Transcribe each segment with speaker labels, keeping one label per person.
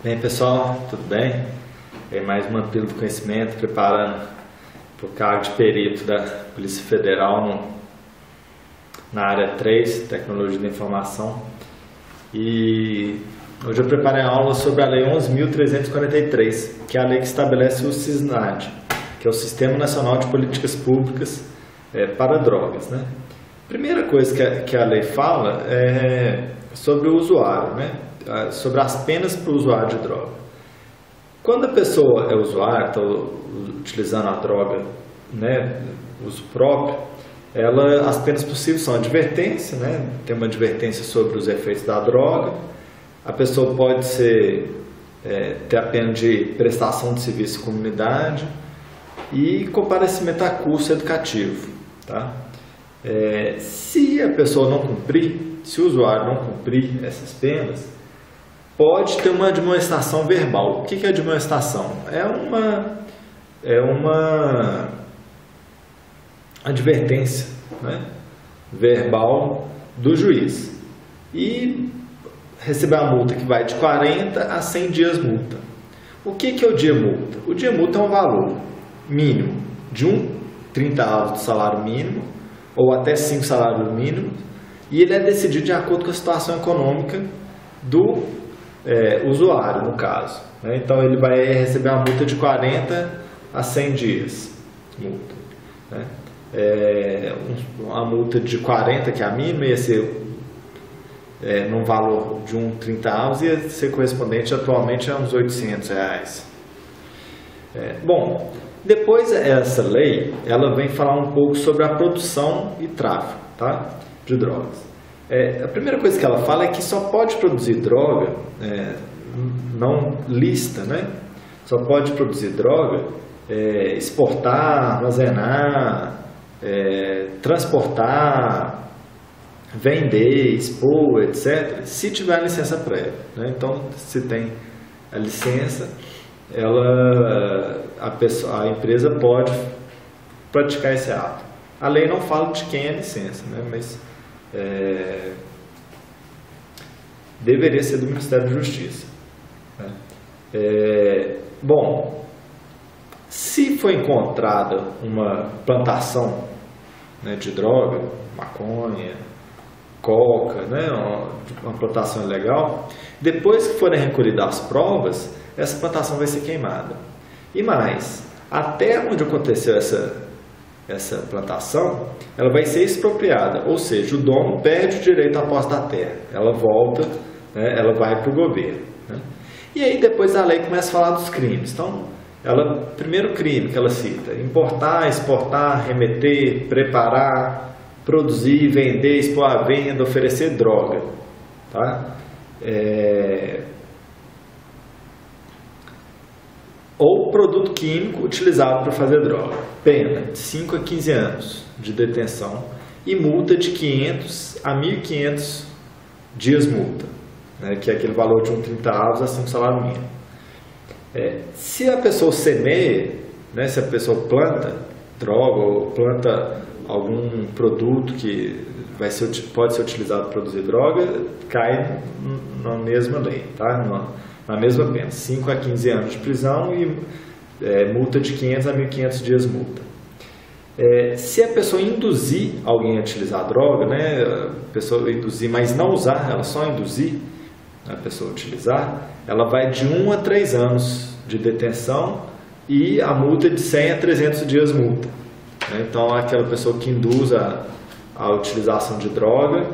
Speaker 1: Bem, pessoal, tudo bem? É mais uma pílula do conhecimento, preparando para o cargo de perito da Polícia Federal na área 3, Tecnologia da Informação. E hoje eu preparei a aula sobre a Lei 11.343, que é a lei que estabelece o SISNAD, que é o Sistema Nacional de Políticas Públicas para Drogas, né? Primeira coisa que a lei fala é sobre o usuário, né? Sobre as penas para o usuário de droga. Quando a pessoa é usuário, está utilizando a droga, né, uso próprio, as penas possíveis são advertência, né? Tem uma advertência sobre os efeitos da droga. A pessoa pode ter a pena de prestação de serviço à comunidade e comparecimento a curso educativo, tá? Se a pessoa não cumprir, se o usuário não cumprir essas penas, pode ter uma admoestação verbal. O que é admoestação? É uma advertência, né, verbal do juiz. E receber a multa que vai de 40 a 100 dias multa. O que é o dia multa? O dia multa é um valor mínimo de 30 do salário mínimo ou até 5 salários mínimos, e ele é decidido de acordo com a situação econômica do usuário, no caso, né? Então ele vai receber uma multa de 40 a 100 dias multa, né? Uma multa de 40, que é a mínima, ia ser num valor de 30 avos, ia ser correspondente atualmente a uns R$800. Bom, depois essa lei ela vem falar um pouco sobre a produção e tráfico, tá, de drogas. A primeira coisa que ela fala é que só pode produzir droga não lícita, né? Só pode produzir droga, exportar, armazenar, transportar, vender, expor, etc., se tiver a licença prévia, né? Então, se tem a licença, a empresa pode praticar esse ato. A lei não fala de quem é a licença, né? Mas deveria ser do Ministério da Justiça, né? Bom, se foi encontrada uma plantação, né, de droga, maconha, coca, né, uma plantação ilegal, depois que forem recolhidas as provas, essa plantação vai ser queimada. E mais, até onde aconteceu essa plantação, ela vai ser expropriada, ou seja, o dono perde o direito à posse da terra, ela volta, né, ela vai para o governo, né? E aí depois a lei começa a falar dos crimes. Então, primeiro crime que ela cita: importar, exportar, remeter, preparar, produzir, vender, expor à venda, oferecer droga, tá? Ou produto químico utilizado para fazer droga. Pena de 5 a 15 anos de detenção e multa de 500 a 1.500 dias multa, né, que é aquele valor de 30 avos a 5 salário mínimo. Se a pessoa semeia, né, se a pessoa planta droga ou planta algum produto que pode ser utilizado para produzir droga, cai na mesma lei, tá? Na mesma pena, 5 a 15 anos de prisão e multa de 500 a 1.500 dias multa. Se a pessoa induzir alguém a utilizar a droga, né, a pessoa induzir, mas não usar, ela só induzir a pessoa a utilizar, ela vai de 1 a 3 anos de detenção e a multa de 100 a 300 dias multa, né? Então, aquela pessoa que induz a utilização de droga,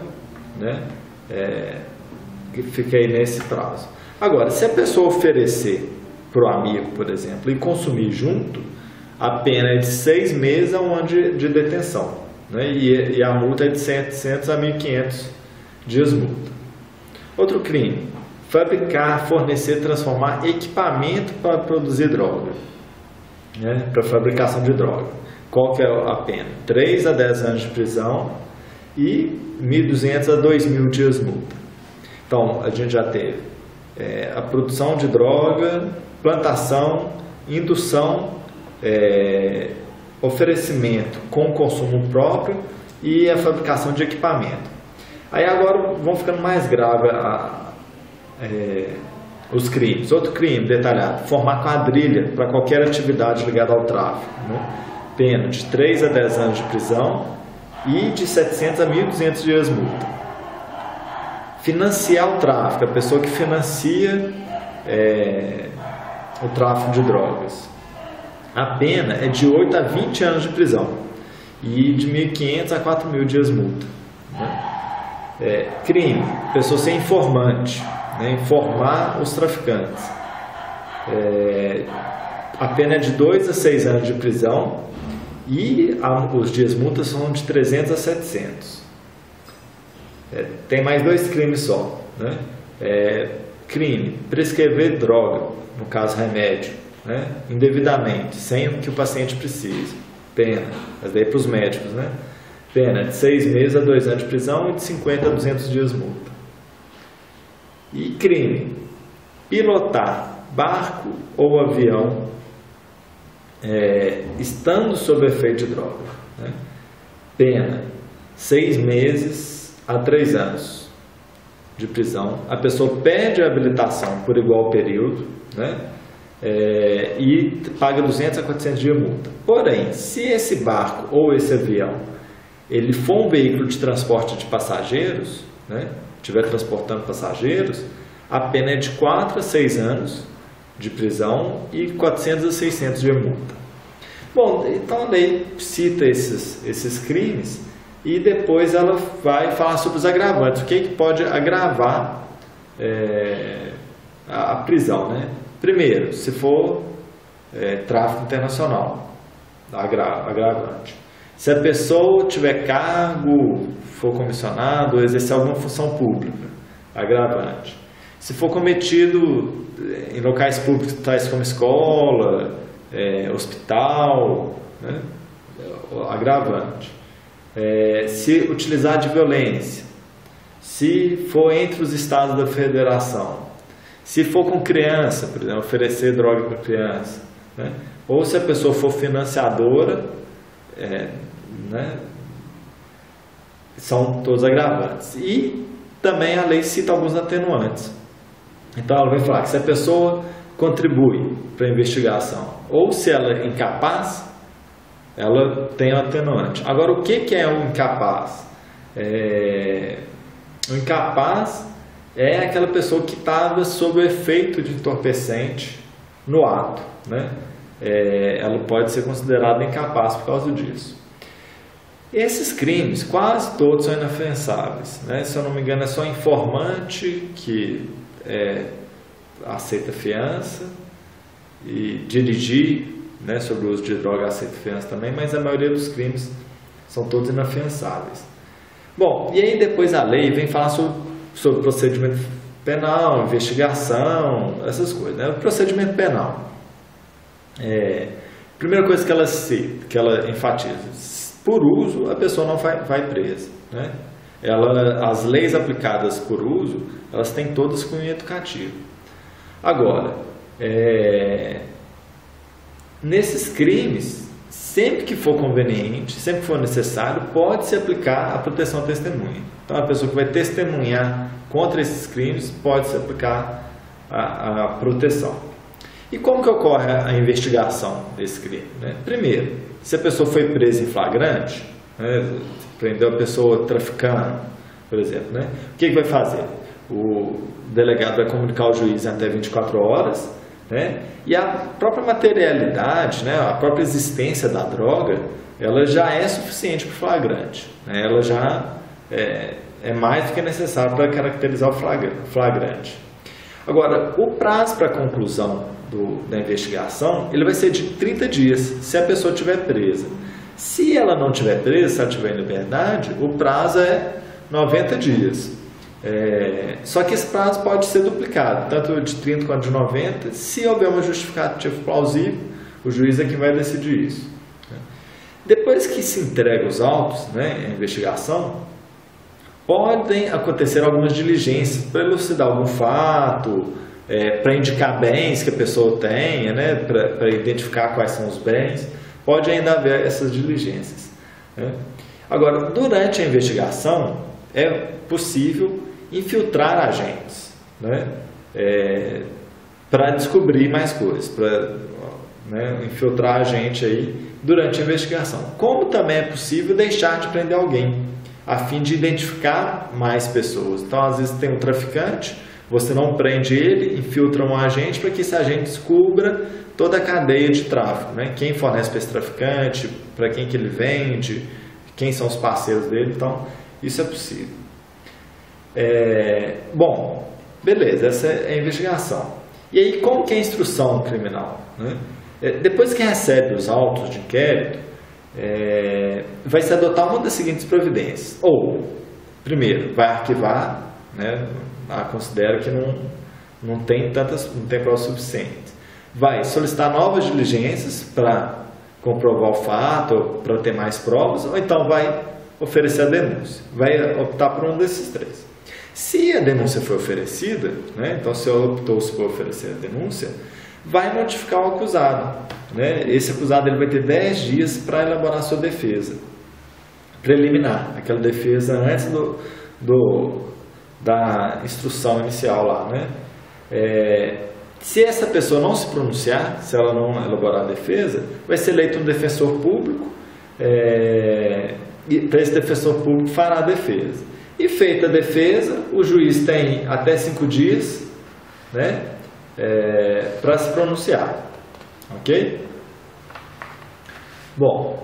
Speaker 1: né, fica aí nesse prazo. Agora, se a pessoa oferecer para o amigo, por exemplo, e consumir junto, a pena é de 6 meses a 1 ano de detenção, né? E a multa é de 700 a 1.500 dias multa. Outro crime: fabricar, fornecer, transformar equipamento para produzir droga, né? Para fabricação de droga. Qual que é a pena? 3 a 10 anos de prisão e 1.200 a 2.000 dias multa. Então, a gente já teve a produção de droga, plantação, indução, oferecimento com consumo próprio e a fabricação de equipamento. Aí agora vão ficando mais grave os crimes. Outro crime detalhado: formar quadrilha para qualquer atividade ligada ao tráfico, né? Pena de 3 a 10 anos de prisão e de 700 a 1.200 dias multa. Financiar o tráfico, a pessoa que financia o tráfico de drogas. A pena é de 8 a 20 anos de prisão e de 1.500 a 4.000 dias multa, né? Crime: pessoa ser informante, né? Informar os traficantes. A pena é de 2 a 6 anos de prisão e os dias multas são de 300 a 700. Tem mais 2 crimes só, né? Crime: prescrever droga, no caso remédio, né? Indevidamente, sem que o paciente precise. Pena, mas daí para os médicos, né? Pena de 6 meses a 2 anos de prisão e de 50 a 200 dias multa. E crime: pilotar barco ou avião estando sob efeito de droga, né? Pena 6 meses a 3 anos de prisão. A pessoa perde a habilitação por igual período, né? E paga 200 a 400 dias de multa. Porém, se esse barco ou esse avião ele for um veículo de transporte de passageiros, né? Estiver transportando passageiros, a pena é de 4 a 6 anos de prisão e 400 a 600 de multa. Bom, então a lei cita esses crimes e depois ela vai falar sobre os agravantes, o que pode agravar a prisão, né? Primeiro, se for tráfico internacional, agravante. Se a pessoa tiver cargo, for comissionado ou exercer alguma função pública, agravante. Se for cometido em locais públicos tais como escola, hospital, né? Agravante. Se utilizar de violência, se for entre os estados da federação, se for com criança, por exemplo, oferecer droga para criança, né? Ou se a pessoa for financiadora, né? São todos agravantes. E também a lei cita alguns atenuantes. Então ela vai falar que se a pessoa contribui para a investigação ou se ela é incapaz, ela tem um atenuante. Agora, o que é um incapaz? O incapaz é aquela pessoa que estava sob o efeito de entorpecente no ato, né? Ela pode ser considerada incapaz por causa disso. Esses crimes, quase todos são inafiançáveis, né? Se eu não me engano, é só informante que aceita fiança, e dirigir, né, sobre o uso de droga aceita fiança também, mas a maioria dos crimes são todos inafiançáveis. Bom, e aí depois a lei vem falar sobre procedimento penal, investigação, essas coisas, né? O procedimento penal. Primeira coisa que ela enfatiza: por uso, a pessoa não vai presa, né? As leis aplicadas por uso, elas têm todas cunho educativo. Agora, nesses crimes, sempre que for conveniente, sempre que for necessário, pode-se aplicar a proteção à testemunha. Então, a pessoa que vai testemunhar contra esses crimes, pode-se aplicar a proteção. E como que ocorre a investigação desse crime, né? Primeiro, se a pessoa foi presa em flagrante, né, prendeu a pessoa traficando, por exemplo, né, o que vai fazer? O delegado vai comunicar ao juiz em até 24 horas, né, e a própria materialidade, né, a própria existência da droga, ela já é suficiente para o flagrante, né, ela já é mais do que necessário para caracterizar o flagrante. Agora, o prazo para a conclusão da investigação, ele vai ser de 30 dias, se a pessoa estiver presa. Se ela não estiver presa, se ela estiver em liberdade, o prazo é 90 dias. Só que esse prazo pode ser duplicado, tanto de 30 quanto de 90, se houver uma justificativa plausível, o juiz é que vai decidir isso. Depois que se entrega os autos, né, a investigação, podem acontecer algumas diligências para elucidar algum fato, para indicar bens que a pessoa tenha, né, para identificar quais são os bens. Pode ainda haver essas diligências, né? Agora, durante a investigação, é possível infiltrar agentes, né? para descobrir mais coisas, para, né, infiltrar a gente aí durante a investigação. Como também é possível deixar de prender alguém, a fim de identificar mais pessoas. Então, às vezes tem um traficante, você não prende ele, infiltra um agente para que esse agente descubra toda a cadeia de tráfico, né? Quem fornece para esse traficante, para quem que ele vende, quem são os parceiros dele. Então, isso é possível. Bom, beleza, essa é a investigação. E aí, como que é a instrução criminal, né? Depois que recebe os autos de inquérito, vai se adotar uma das seguintes providências. Ou, primeiro, vai arquivar, né? Considera que não tem prova suficiente. Vai solicitar novas diligências para comprovar o fato, ou para ter mais provas, ou então vai oferecer a denúncia. Vai optar por um desses três. Se a denúncia foi oferecida, né? Então se optou por oferecer a denúncia, vai notificar o acusado, né? Esse acusado ele vai ter 10 dias para elaborar sua defesa preliminar, aquela defesa antes da instrução inicial lá, né? Se essa pessoa não se pronunciar, se ela não elaborar a defesa, vai ser eleito um defensor público, e para esse defensor público fará a defesa. E feita a defesa, o juiz tem até 5 dias, né, para se pronunciar. Ok? Bom,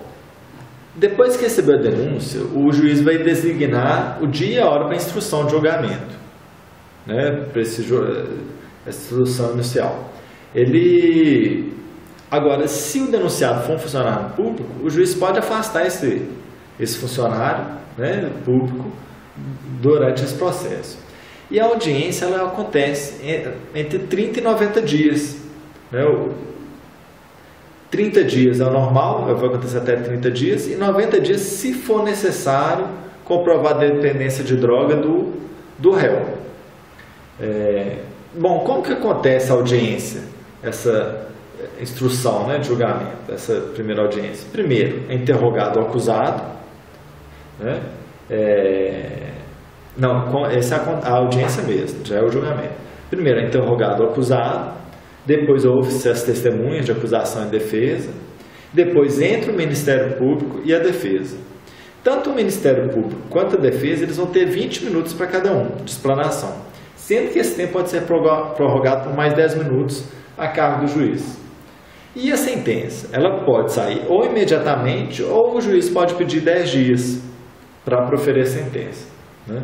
Speaker 1: depois que recebeu a denúncia, o juiz vai designar o dia e a hora para a instrução de julgamento, né, para essa instrução inicial. Agora, se o denunciado for um funcionário público, o juiz pode afastar esse funcionário, né, público durante esse processo. E a audiência ela acontece entre 30 e 90 dias. Né? 30 dias é o normal, vai acontecer até 30 dias, e 90 dias se for necessário comprovar a dependência de droga do réu. Bom, como que acontece a audiência, essa instrução, né, de julgamento, essa primeira audiência? Primeiro, é interrogado o acusado, né? Essa é a audiência mesmo, já é o julgamento. Primeiro é interrogado o acusado, depois ouve-se as testemunhas de acusação e defesa, depois entra o Ministério Público e a defesa. Tanto o Ministério Público quanto a defesa, eles vão ter 20 minutos para cada um de explanação, sendo que esse tempo pode ser prorrogado por mais 10 minutos a cargo do juiz. E a sentença, ela pode sair ou imediatamente, ou o juiz pode pedir 10 dias para proferir a sentença, né?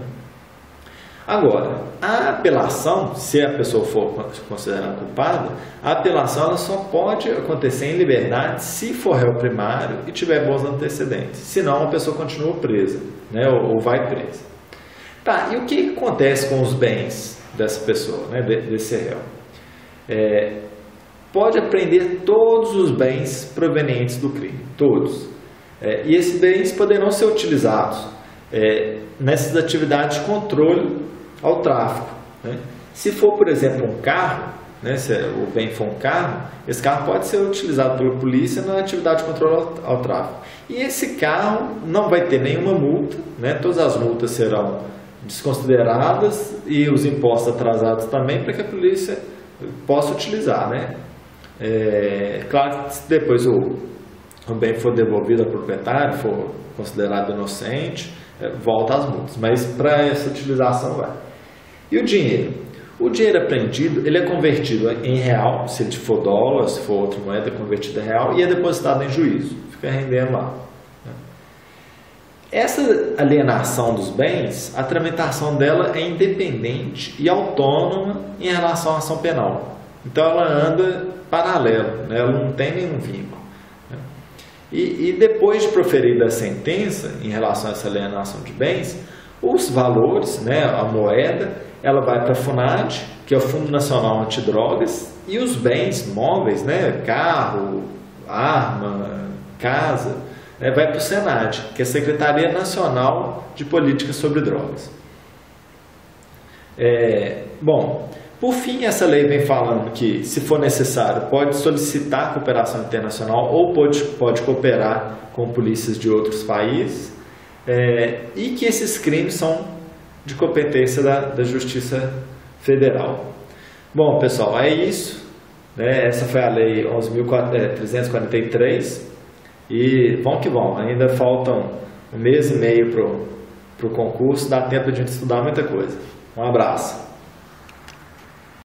Speaker 1: Agora, a apelação, se a pessoa for considerada culpada, a apelação ela só pode acontecer em liberdade se for réu primário e tiver bons antecedentes. Senão, a pessoa continua presa, né, ou vai presa. Tá, e o que acontece com os bens dessa pessoa, né, desse réu? Pode apreender todos os bens provenientes do crime, todos. E esses bens poderão ser utilizados nessas atividades de controle ao tráfico, né? Se for, por exemplo, um carro, né, se o bem for um carro, esse carro pode ser utilizado pela polícia na atividade de controle ao tráfico. E esse carro não vai ter nenhuma multa, né? Todas as multas serão desconsideradas e os impostos atrasados também, para que a polícia possa utilizar, né? Claro que se depois o bem for devolvido ao proprietário, for considerado inocente, volta às multas, mas para essa utilização vai. E o dinheiro? O dinheiro apreendido, ele é convertido em real, se ele for dólar, se for outra moeda, é convertido em real e é depositado em juízo, fica rendendo lá. Essa alienação dos bens, a tramitação dela é independente e autônoma em relação à ação penal. Então ela anda paralelo, né? Ela não tem nenhum vínculo. E depois de proferida a sentença em relação a essa alienação de bens, os valores, né, a moeda, ela vai para a FUNAD, que é o Fundo Nacional Antidrogas, e os bens móveis, né, carro, arma, casa, né, vai para o SENAD, que é a Secretaria Nacional de Política sobre Drogas. Bom, por fim, essa lei vem falando que, se for necessário, pode solicitar cooperação internacional ou pode cooperar com polícias de outros países, e que esses crimes são de competência da Justiça Federal. Bom, pessoal, é isso. Né? Essa foi a Lei 11.343 e vamos que vamos. Ainda faltam 1 mês e meio para o concurso, dá tempo de a gente estudar muita coisa. Um abraço.